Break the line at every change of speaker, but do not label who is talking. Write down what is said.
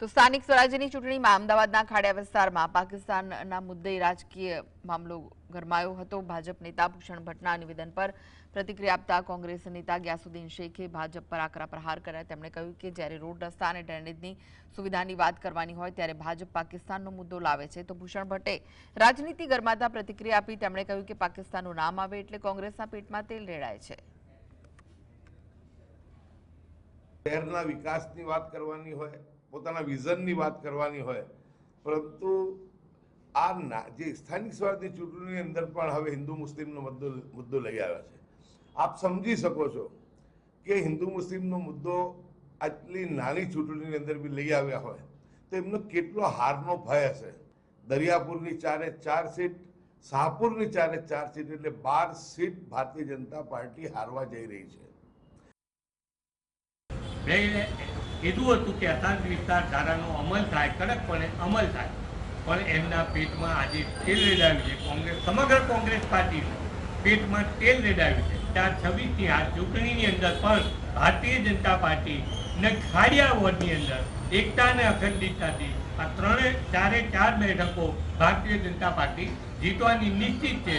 તો સ્થાનિક સ્વરાજ્યની ચૂંટણીમાં અમદાવાદના ખાડિયા વિસ્તારમાં પાકિસ્તાનના મુદ્દે રાજકીય મામલો ગરમાયો હતો। ભાજપ નેતા ભૂષણ ભટ્ટના નિવેદન પર પ્રતિક્રિયા આપતા કોંગ્રેસ નેતા ગ્યાસુદ્દીન શેખે ભાજપ પર આકરા પ્રહાર કર્યા। તેમણે કહ્યું કે જ્યારે રોડ રસ્તા અને ડ્રેનેજની સુવિધાની વાત કરવાની હોય ત્યારે ભાજપ પાકિસ્તાનનો મુદ્દો લાવે છે। તો ભૂષણ ભટ્ટે રાજનીતિ ગરમાતા પ્રતિક્રિયા આપી। તેમણે કહ્યું કે પાકિસ્તાનનું નામ આવે એટલે કોંગ્રેસના પેટમાં તેલ રેડાય છે।
શહેરના વિકાસની વાત કરવાની હોય, પોતાના વિઝનની વાત કરવાની હોય, પરંતુ આ જે સ્થાનિક સ્વરાજની ચૂંટણીની અંદર પણ હવે હિન્દુ મુસ્લિમનો મુદ્દો લઈ આવ્યા છે। આપ સમજી શકો છો કે હિન્દુ મુસ્લિમનો મુદ્દો આટલી નાની ચૂંટણીની અંદર બી લઈ આવ્યા હોય તો એમનો કેટલો હારનો ભય હશે। દરિયાપુરની 4 સીટ, શાહપુરની 4 સીટ એટલે 12 સીટ ભારતીય જનતા પાર્ટી હારવા જઈ રહી છે।
કીધું હતું કે અશાંત વિસ્તાર ધારાનો અમલ થાય, કડકપણે અમલ થાય, પણ એમના પેટમાં આજે તેલ રેડાવ્યું છે। કોંગ્રેસ, સમગ્ર કોંગ્રેસ પાર્ટીનું પેટમાં તેલ રેડાવ્યું છે। 426ની આ ચૂંટણીની અંદર પણ ભારતીય જનતા પાર્ટી ને ખાડિયા વોર્ડની અંદર એકતા અને અખંડિતતાથી આ 4 બેઠકો ભારતીય જનતા પાર્ટી જીતવાની નિશ્ચિત છે।